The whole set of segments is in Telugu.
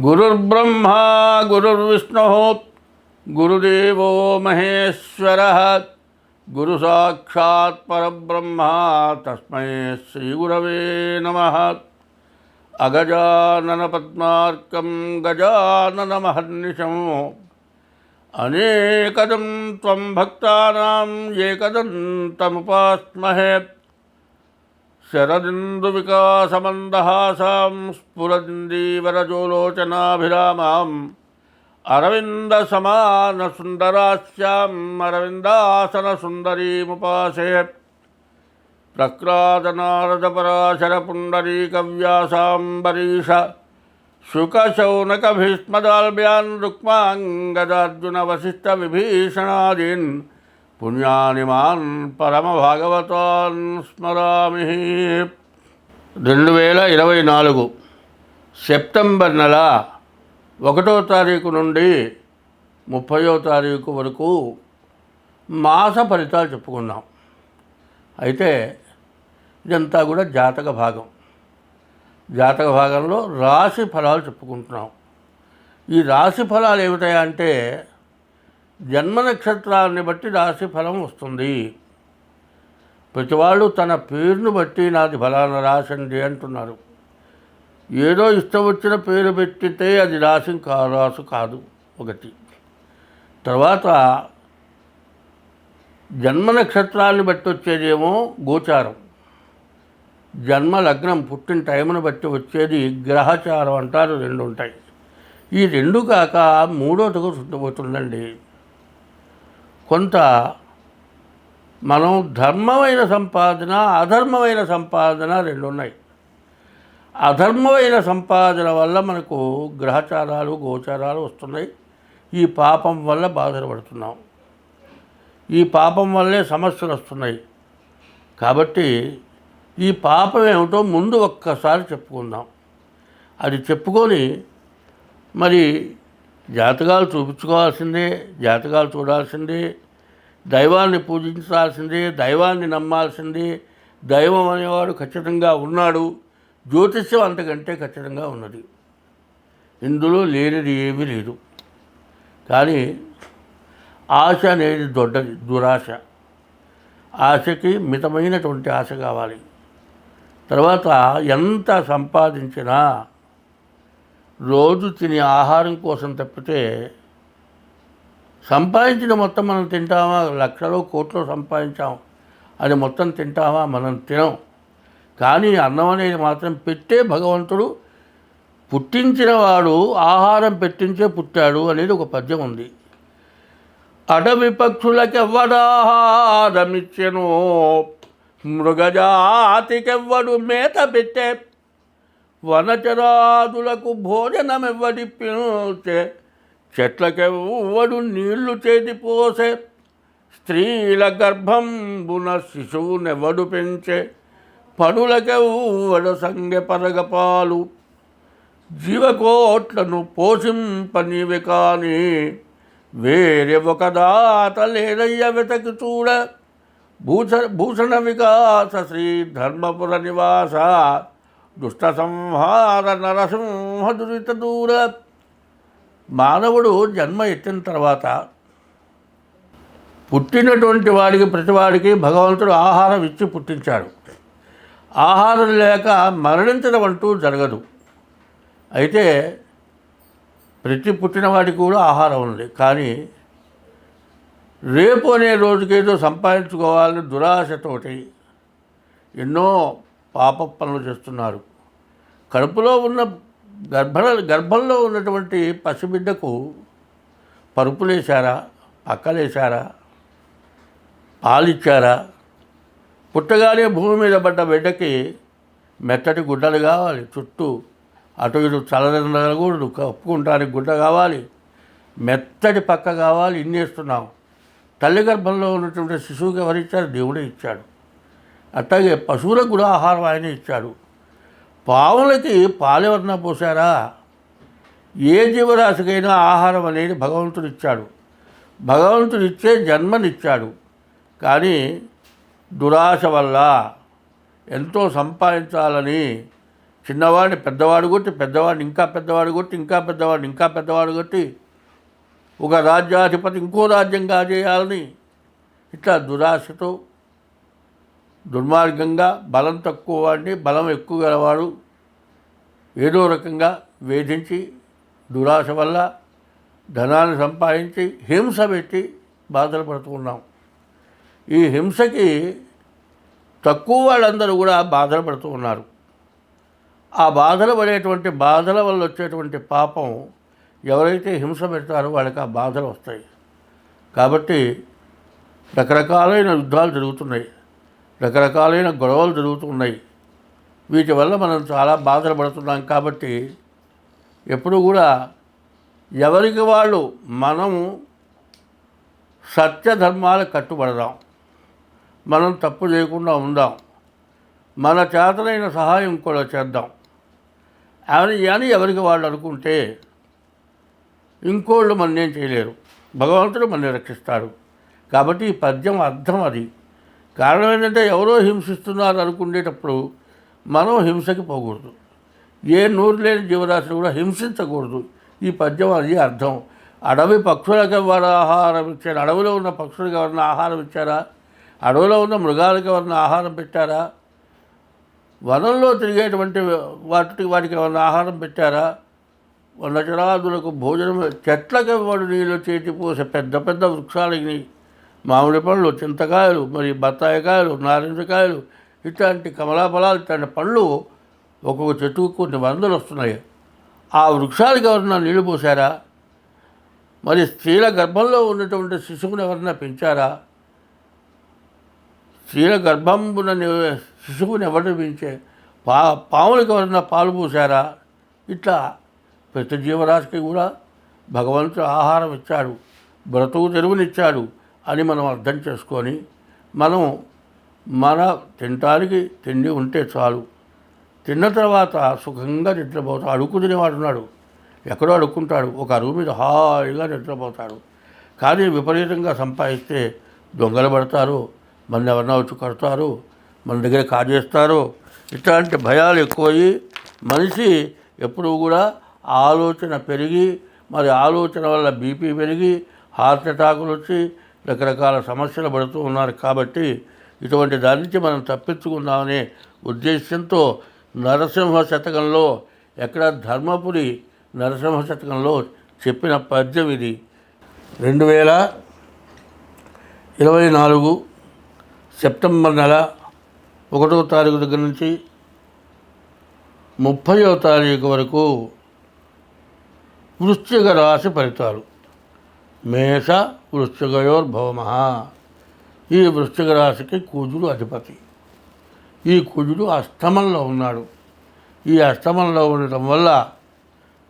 గురుర్బ్రహ్మా గురుర్విష్ణుః గురుదేవో మహేశ్వరः గురు సాక్షాత్ పరబ్రహ్మ తస్మై శ్రీ గురవే నమః. అగజానన పద్మార్కం గజానన మహర్నిశం అనేకదం త్వం భక్తానాం ఏకదంతముపాస్మహే. శరదిందు వికాసమందహాసాం స్ఫురదిందీవరజోలోచనాభిరామాం అరవింద సమాన సుందరాస్యాం అరవిందాసన సుందరీముపాసే. ప్రక్రాదనారద పరాశర పుండరీకవ్యాసాంబరీష శుకశౌనక భీష్మదాల్భ్యాన్ రుక్మాంగదార్జున వశిష్ఠ విభీషణాదీన్ పుణ్యాని మాన్ పరమభాగవతాన్ స్మరామి. 2024 సెప్టెంబర్ నెల 1వ తారీఖు నుండి 30వ తారీఖు వరకు మాస ఫలితాలు చెప్పుకున్నాం. అయితే ఇదంతా కూడా జాతక భాగం. జాతక భాగంలో రాశి ఫలాలు చెప్పుకుంటున్నాం. ఈ రాశి ఫలాలు ఏమిటాయంటే జన్మ నక్షత్రాన్ని బట్టి రాశి ఫలం వస్తుంది. ప్రతివాళ్ళు తన పేరును బట్టి నాది ఫలానా రాశి అండి అంటున్నారు. ఏదో ఇష్టం వచ్చిన పేరు పెట్టితే అది రాశి కాదు ఒకటి. తర్వాత జన్మ నక్షత్రాన్ని బట్టి వచ్చేదేమో గోచారం, జన్మ లగ్నం పుట్టిన టైంను బట్టి వచ్చేది గ్రహచారం అంటారు. 2 ఉంటాయి. ఈ 2 కాక 3వది పోతుందండి. కొంత మనం ధర్మమైన సంపాదన అధర్మమైన సంపాదన 2 ఉన్నాయి. అధర్మమైన సంపాదన వల్ల మనకు గ్రహచారాలు గోచారాలు వస్తున్నాయి. ఈ పాపం వల్ల బాధలు పడుతున్నాం. ఈ పాపం వల్లే సమస్యలు వస్తున్నాయి. కాబట్టి ఈ పాపం ఏమిటో ముందు ఒక్కసారి చెప్పుకుందాం. అది చెప్పుకొని మరి జాతకాలు చూపించుకోవాల్సిందే, జాతకాలు చూడాల్సిందే, దైవాన్ని పూజించాల్సిందే, దైవాన్ని నమ్మాల్సిందే. దైవం అనేవాడు ఖచ్చితంగా ఉన్నాడు. జ్యోతిష్యం అంతకంటే ఖచ్చితంగా ఉన్నది. ఇందులో లేనిది ఏమీ లేదు. కానీ ఆశ అనేది దొడ్డది, దురాశ. ఆశకి మితమైనటువంటి ఆశ కావాలి. తర్వాత ఎంత సంపాదించినా రోజు తినే ఆహారం కోసం తప్పితే సంపాదించిన మొత్తం మనం తింటామా? లక్షలో కోట్లో సంపాదించాం, అది మొత్తం తింటామా? మనం తినం. కానీ అన్నం అనేది మాత్రం పెట్టే భగవంతుడు పుట్టించిన వాడు ఆహారం పెట్టించే పుట్టాడు అనేది ఒక పద్యం ఉంది. అడవి పక్షులకెవ్వడాహారమిచ్చెను, మృగజాతికెవ్వడు మేత పెట్టే, వనచరాదులకు భోజనమెవ్వడిప్పించే, చెట్లకెవ్వడు నీళ్లు చేతిపోసే, స్త్రీల గర్భంబున శిశువునెవ్వడు పెంచే, పనులకెవ్వడు సంగె పరగపాలు, జీవకోట్లను పోషింపనివి కానీ వేరే ఒక దాత లేదయ్య వెతకి చూడ. భూషణ వికాస శ్రీ ధర్మపుర నివాస, దుష్ట సంహార నరసింహ దురిత దూర. మానవుడు జన్మ ఎత్తిన తర్వాత పుట్టినటువంటి వాడికి ప్రతివాడికి భగవంతుడు ఆహారం ఇచ్చి పుట్టించాడు. ఆహారం లేక మరణించడం అంటూ జరగదు. అయితే ప్రతి పుట్టినవాడికి కూడా ఆహారం ఉంది. కానీ రేపు అనే రోజుకేదో సంపాదించుకోవాలని దురాశతోటి ఎన్నో పాప పనులు చేస్తున్నారు. కడుపులో ఉన్న గర్భంలో ఉన్నటువంటి పసిబిడ్డకు పరుపులేశారా, పక్కలేశారా, పాలిచ్చారా? పుట్టగానే భూమి మీద పడ్డ బిడ్డకి మెత్తటి గుడ్డలు కావాలి, చుట్టూ అటు ఇటు చల్లదనకూడదు, కప్పుకుంటానికి గుడ్డ కావాలి, మెత్తటి పక్క కావాలి. ఇన్ని వేస్తున్నాం. తల్లి గర్భంలో ఉన్నటువంటి శిశువుకి ఎవరిచ్చారు? దేవుడే ఇచ్చాడు. అట్లాగే పశువులకు కూడా ఆహారం ఆయనే ఇచ్చాడు. పావులకి పాలెవరన్నా పోసారా? ఏ జీవరాశికైనా ఆహారం అనేది భగవంతుడు ఇచ్చాడు. భగవంతుడు ఇచ్చే జన్మనిచ్చాడు. కానీ దురాశ వల్ల ఎంతో సంపాదించాలని చిన్నవాడిని పెద్దవాడు కొట్టి, పెద్దవాడిని ఇంకా పెద్దవాడు కొట్టి, ఇంకా పెద్దవాడిని ఇంకా పెద్దవాడు కొట్టి, ఒక రాజ్యాధిపతి ఇంకో రాజ్యం కాజేయాలని ఇట్లా దురాశతో దుర్మార్గంగా బలం తక్కువ వాడిని బలం ఎక్కువ గలవాడు ఏదో రకంగా వేధించి దురాశ వల్ల ధనాన్ని సంపాదించి హింస పెట్టి బాధలు పడుతూ ఉన్నాం. ఈ హింసకి తక్కువ వాళ్ళందరూ కూడా బాధలు పడుతూ ఉన్నారు. ఆ బాధలు పడేటువంటి బాధల వల్ల వచ్చేటువంటి పాపం ఎవరైతే హింస పెడతారో వాళ్ళకి ఆ బాధలు వస్తాయి. కాబట్టి రకరకాలైన యుద్ధాలు జరుగుతున్నాయి, రకరకాలైన గొడవలు జరుగుతున్నాయి. వీటి వల్ల మనం చాలా బాధలు పడుతున్నాం. కాబట్టి ఎప్పుడు కూడా ఎవరికి వాళ్ళు మనము సత్యధర్మాలకు కట్టుబడదాం, మనం తప్పు చేయకుండా ఉందాం, మన చేతనైన సహాయం కూడా చేద్దాం అని ఎవరికి వాళ్ళు అనుకుంటే ఇంకోళ్ళు మన్నేం చేయలేరు, భగవంతుడు మనల్ని రక్షిస్తాడు. కాబట్టి ఈ పద్యం అర్థం అది. కారణం ఏంటంటే ఎవరో హింసిస్తున్నారు అనుకునేటప్పుడు మనం హింసకి పోకూడదు, ఏ నోరు లేని జీవరాశిని కూడా హింసించకూడదు. ఈ పద్యం అది అర్థం. అడవి పక్షులకు ఎవరు ఆహారం ఇచ్చారు? అడవిలో ఉన్న పక్షులకు ఎవరన్నా ఆహారం ఇచ్చారా? అడవిలో ఉన్న మృగాలకు ఎవరన్నా ఆహారం పెట్టారా? వనంలో తిరిగేటువంటి వాటికి ఎవరన్నా ఆహారం పెట్టారా? వనచరాదులకు భోజనం, చెట్లకు వాడు నీళ్ళు చేతి పోసే పెద్ద పెద్ద వృక్షాలకి మామిడి పండ్లు, చింతకాయలు, మరి బత్తాయికాయలు, నారింజకాయలు, ఇట్లాంటి కమలాఫలాలు, ఇట్లాంటి పళ్ళు ఒక్కొక్క చెట్టుకు కొన్ని వందలు వస్తున్నాయి. ఆ వృక్షాలకు ఎవరన్నా నీళ్లు పోసారా? మరి స్త్రీల గర్భంలో ఉన్నటువంటి శిశువుని ఎవరన్నా పెంచారా? స్త్రీల గర్భంబున శిశువుని ఎవరు పెంచే? పాములకు ఎవరన్నా పాలు పోసారా? ఇట్లా ప్రతి జీవరాశికి కూడా భగవంతుడు ఆహారం ఇచ్చాడు, బ్రతుకు తెరువునిచ్చాడు అని మనం అర్థం చేసుకొని మనం మన తినటానికి తిండి ఉంటే చాలు. తిన్న తర్వాత సుఖంగా నిద్రపోతాడు. అడుక్కు తినేవాడు ఉన్నాడు, ఎక్కడో అడుక్కుంటాడు, ఒక అరుగు మీద హాయిగా నిద్రపోతాడు. కానీ విపరీతంగా సంపాదిస్తే దొంగలు పడతారు, మన ఎవరన్నా వచ్చి కడతారు, మన దగ్గర కాజేస్తారు. ఇట్లాంటి భయాలు ఎక్కువయ్యి మనిషి ఎప్పుడూ కూడా ఆలోచన పెరిగి, మరి ఆలోచన వల్ల బీపీ పెరిగి హార్ట్ అటాకులు వచ్చి రకరకాల సమస్యలు పడుతూ ఉన్నారు. కాబట్టి ఇటువంటి దాని నుంచి మనం తప్పించుకుందామనే ఉద్దేశంతో నరసింహ శతకంలో, ఎక్కడ ధర్మపురి నరసింహ శతకంలో చెప్పిన పద్యం ఇది. 2024 సెప్టెంబర్ నెల 1వ తారీఖు దగ్గర నుంచి 30వ తారీఖు వరకు వృశ్చిక రాశి ఫలితాలు. మేష వృశ్చికయోర్భవమః. ఈ వృశ్చిక రాశికి కుజుడు అధిపతి. ఈ కుజుడు అష్టమంలో ఉన్నాడు. ఈ అష్టమంలో ఉండటం వల్ల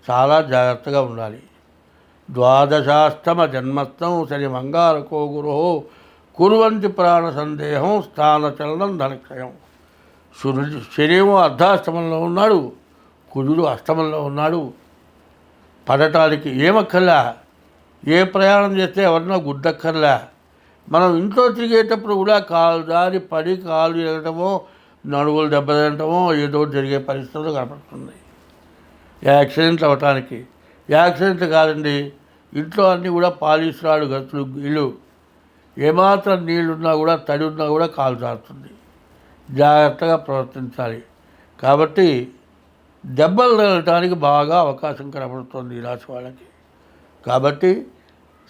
చాలా జాగ్రత్తగా ఉండాలి. ద్వాదశాష్టమ జన్మస్థం శని మంగారకో గురో కుర్వంతి ప్రాణ సందేహం స్థానచలనం ధనక్షయం. శనిమో అర్ధాష్టమంలో ఉన్నాడు, కుజుడు అష్టమంలో ఉన్నాడు. పడటానికి ఏమక్కర్లా, ఏ ప్రయాణం చేస్తే ఎవరన్నా గుద్దక్కర్లా. మనం ఇంట్లో తిరిగేటప్పుడు కూడా కాలు దారి పడి కాలు ఎరగటమో, నడువులు దెబ్బతినటమో ఏదో జరిగే పరిస్థితులు కనపడుతుంది. యాక్సిడెంట్లు అవ్వటానికి. యాక్సిడెంట్లు కాదండి, ఇంట్లో అన్నీ కూడా పాలిష్ రాడు గతులు ఇల్లు, ఏమాత్రం నీళ్ళున్నా కూడా తడి ఉన్నా కూడా కాలు జారుతుంది. జాగ్రత్తగా ప్రవర్తించాలి. కాబట్టి దెబ్బలు తగలటానికి బాగా అవకాశం కనబడుతుంది ఈ రాశి వాళ్ళకి. కాబట్టి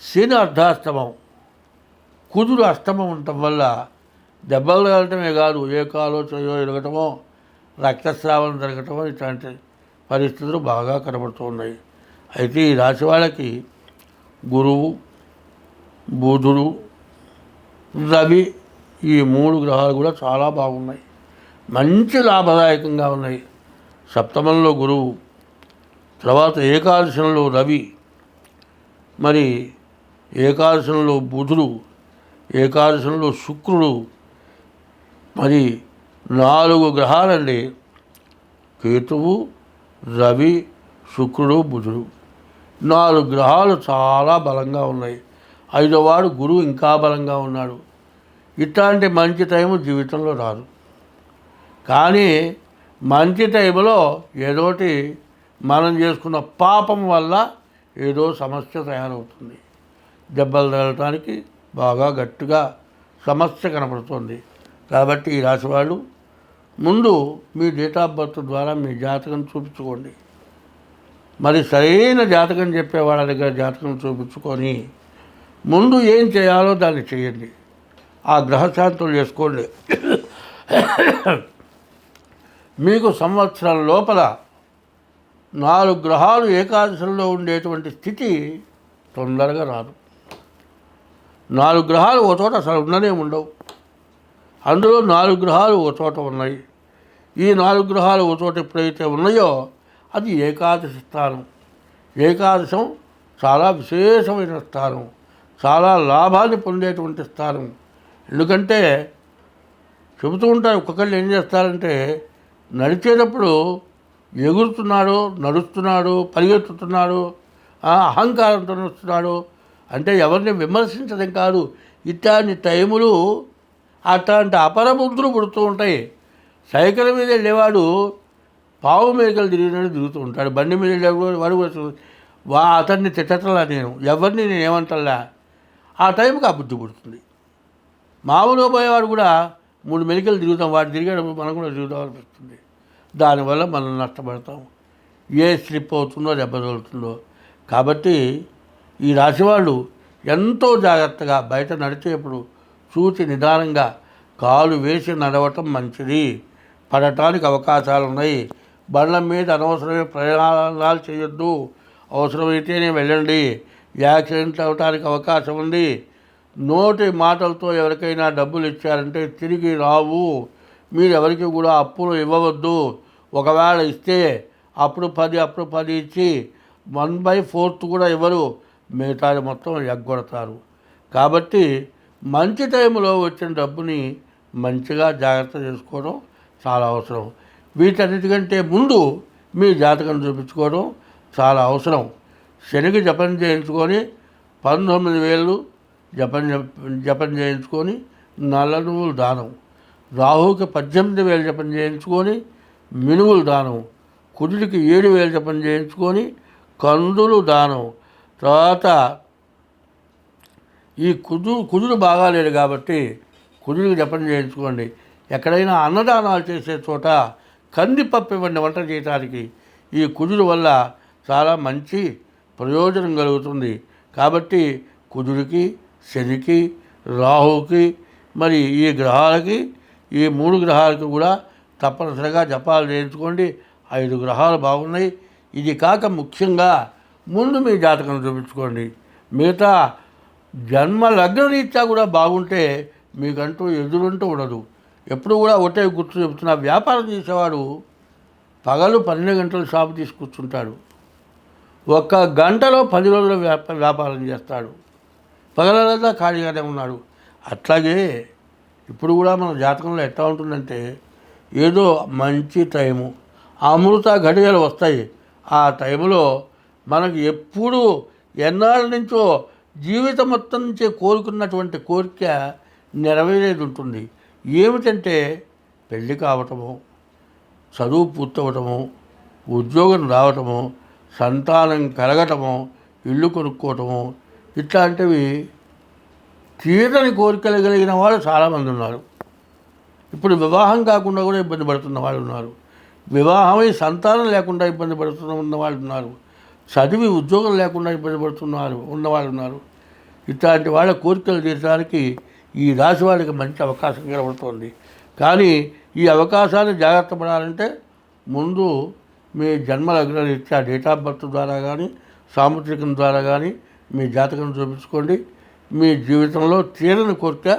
శని అర్ధాష్టమం, కుజుడు అష్టమం ఉండటం వల్ల దెబ్బలు తగలటమే కాదు, ఏ కాలో చేయో ఎరగటమో, రక్తస్రావం జరగటమో ఇట్లాంటి పరిస్థితులు బాగా కనబడుతూ ఉన్నాయి. అయితే ఈ రాశి వాళ్ళకి గురువు, బుధుడు, రవి ఈ 3 గ్రహాలు కూడా చాలా బాగున్నాయి, మంచి లాభదాయకంగా ఉన్నాయి. సప్తమంలో గురువు, తర్వాత ఏకాదశంలో రవి, మరి ఏకాదశంలో బుధుడు, ఏకాదశంలో శుక్రుడు, మరి 4 గ్రహాలండి. కేతువు, రవి, శుక్రుడు, బుధుడు 4 గ్రహాలు చాలా బలంగా ఉన్నాయి. 5వ వాడు గురువు ఇంకా బలంగా ఉన్నాడు. ఇట్లాంటి మంచి టైము జీవితంలో రాదు. కానీ మంచి టైంలో ఏదోటి మనం చేసుకున్న పాపం వల్ల ఏదో సమస్య తయారవుతుంది. దెబ్బలు తగలటానికి బాగా గట్టిగా సమస్య కనపడుతుంది. కాబట్టి ఈ రాశి వాళ్ళు ముందు మీ డేట్ ఆఫ్ బర్త్ ద్వారా మీ జాతకం చూపించుకోండి. మరి సరైన జాతకం చెప్పే వాళ్ళ దగ్గర జాతకం చూపించుకొని ముందు ఏం చేయాలో దాన్ని చేయండి. ఆ గ్రహశాంతులు చేసుకోండి. మీకు సంవత్సరం లోపల 4 గ్రహాలు ఏకాదశంలో ఉండేటువంటి స్థితి తొందరగా రాదు. 4 గ్రహాలు ఒక చోట అసలు ఉండనే ఉండవు. అందులో 4 గ్రహాలు ఒక చోట ఉన్నాయి. ఈ 4 గ్రహాలు ఒక చోట ఎప్పుడైతే ఉన్నాయో అది ఏకాదశి స్థానం. ఏకాదశం చాలా విశేషమైన స్థానం, చాలా లాభాన్ని పొందేటువంటి స్థానం. ఎందుకంటే చెబుతూ ఉంటారు, ఒక్కొక్కళ్ళు ఏం చేస్తారంటే నడిచేటప్పుడు ఎగురుతున్నాడు, నడుస్తున్నాడు, పరిగెత్తుతున్నాడు, అహంకారంతో నడుస్తున్నాడు అంటే ఎవరిని విమర్శించడం కాదు. ఇట్లాంటి టైములు అట్లాంటి అపరబుద్ధులు పుడుతూ ఉంటాయి. సైకిల్ మీద వెళ్ళేవాడు పావు మేకలు తిరిగినట్టు తిరుగుతూ ఉంటాడు. బండి మీద వెళ్ళేవాడు వాడు అతన్ని తిట్టట్లా, నేను ఎవరిని నేను ఏమంటల్లా. ఆ టైంకి ఆ బుద్ధి పుడుతుంది. మామూలుగా పోయేవాడు కూడా 3 మెలికలు తిరుగుతాం, వాడు తిరిగేటప్పుడు మనం కూడా తిరుగుతాం అనిపిస్తుంది. దానివల్ల మనం నష్టపడతాం. ఏ స్లిప్ అవుతుందో దెబ్బ తగులుతుందో. కాబట్టి ఈ రాశివాళ్ళు ఎంతో జాగ్రత్తగా బయట నడిచేప్పుడు చూసి నిదానంగా కాలు వేసి నడవటం మంచిది. పడటానికి అవకాశాలు ఉన్నాయి. బండ్ల మీద అనవసరమైన ప్రయాణాలు చేయొద్దు. అవసరమైతేనే వెళ్ళండి. యాక్సిడెంట్ అవడానికి అవకాశం ఉంది. నోటి మాటలతో ఎవరికైనా డబ్బులు ఇచ్చారంటే తిరిగి రావు. మీరు ఎవరికి కూడా అప్పులు ఇవ్వవద్దు. ఒకవేళ ఇస్తే అప్పుడు 10 ఇచ్చి 1/4 కూడా ఇవ్వరు. మిగతాది మొత్తం ఎగ్గొడతారు. కాబట్టి మంచి టైంలో వచ్చిన డబ్బుని మంచిగా జాగ్రత్త చేసుకోవడం చాలా అవసరం. వీటన్నిటికంటే ముందు మీ జాతకం చూపించుకోవడం చాలా అవసరం. శనికి జపం చేయించుకొని 19,000 జపం చేయించుకొని నల్ల నువ్వులు దానం. రాహుకి 18,000 జపం చేయించుకొని మినువులు దానం. కుజుడికి 7,000 జపం చేయించుకొని కందులు దానం. తర్వాత ఈ కుజుడు బాగాలేడు కాబట్టి కుజుడికి జపం చేయించుకోండి. ఎక్కడైనా అన్నదానాలు చేసే చోట కందిపప్పు ఇవ్వండి వంట చేయడానికి. ఈ కుజుడు వల్ల చాలా మంచి ప్రయోజనం కలుగుతుంది. కాబట్టి కుజుడికి, శనికి, రాహుకి, మరి ఈ గ్రహాలకి, ఈ 3 గ్రహాలకి కూడా తప్పనిసరిగా జపాలు చేయించుకోండి. 5 గ్రహాలు బాగున్నాయి. ఇది కాక ముఖ్యంగా ముందు మీ జాతకం చూపించుకోండి. మిగతా జన్మ లగ్నరీత్యా కూడా బాగుంటే మీకంటూ ఎదురుంటూ ఉండదు. ఎప్పుడు కూడా ఒకటే గుర్తు చెబుతున్నా, వ్యాపారం చేసేవాడు పగలు 12 గంటలు షాపు తీసుకూర్చుంటాడు. 1 గంటలో 10 రోజులు వ్యాపారం చేస్తాడు. పగలంతా ఖాళీగానే ఉన్నాడు. అట్లాగే ఇప్పుడు కూడా మన జాతకంలో ఎట్లా ఉంటుందంటే ఏదో మంచి టైము, అమృత ఘడియలు వస్తాయి. ఆ టైంలో మనకు ఎప్పుడు ఎన్నాళ్ళ నుంచో జీవితం మొత్తం నుంచే కోరుకున్నటువంటి కోరిక నెరవేరేది ఉంటుంది. ఏమిటంటే పెళ్ళి కావటము, చదువు పూర్తవటము, ఉద్యోగం రావటము, సంతానం కలగటము, ఇల్లు కొనుక్కోవటము, ఇట్లాంటివి తీరని కోరికలు కలిగిన వాళ్ళు చాలామంది ఉన్నారు. ఇప్పుడు వివాహం కాకుండా కూడా ఇబ్బంది పడుతున్న వాళ్ళు ఉన్నారు. వివాహమై సంతానం లేకుండా ఇబ్బంది పడుతున్న వాళ్ళు ఉన్నారు. చదివి ఉద్యోగం లేకుండా ఇబ్బంది ఉన్నవాళ్ళు ఉన్నారు. ఇట్లాంటి వాళ్ళ కోరికలు తీర్చడానికి ఈ రాశి వాళ్ళకి మంచి అవకాశం కనబడుతోంది. కానీ ఈ అవకాశాన్ని జాగ్రత్త పడాలంటే ముందు మీ జన్మ లగ్నరీత్యా డేట్ ఆఫ్ బర్త్ ద్వారా కానీ సాముద్రికం ద్వారా కానీ మీ జాతకం చూపించుకోండి. మీ జీవితంలో తీరని కోరిక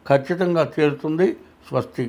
ఖచ్చితంగా తీరుతుంది. స్వస్తి.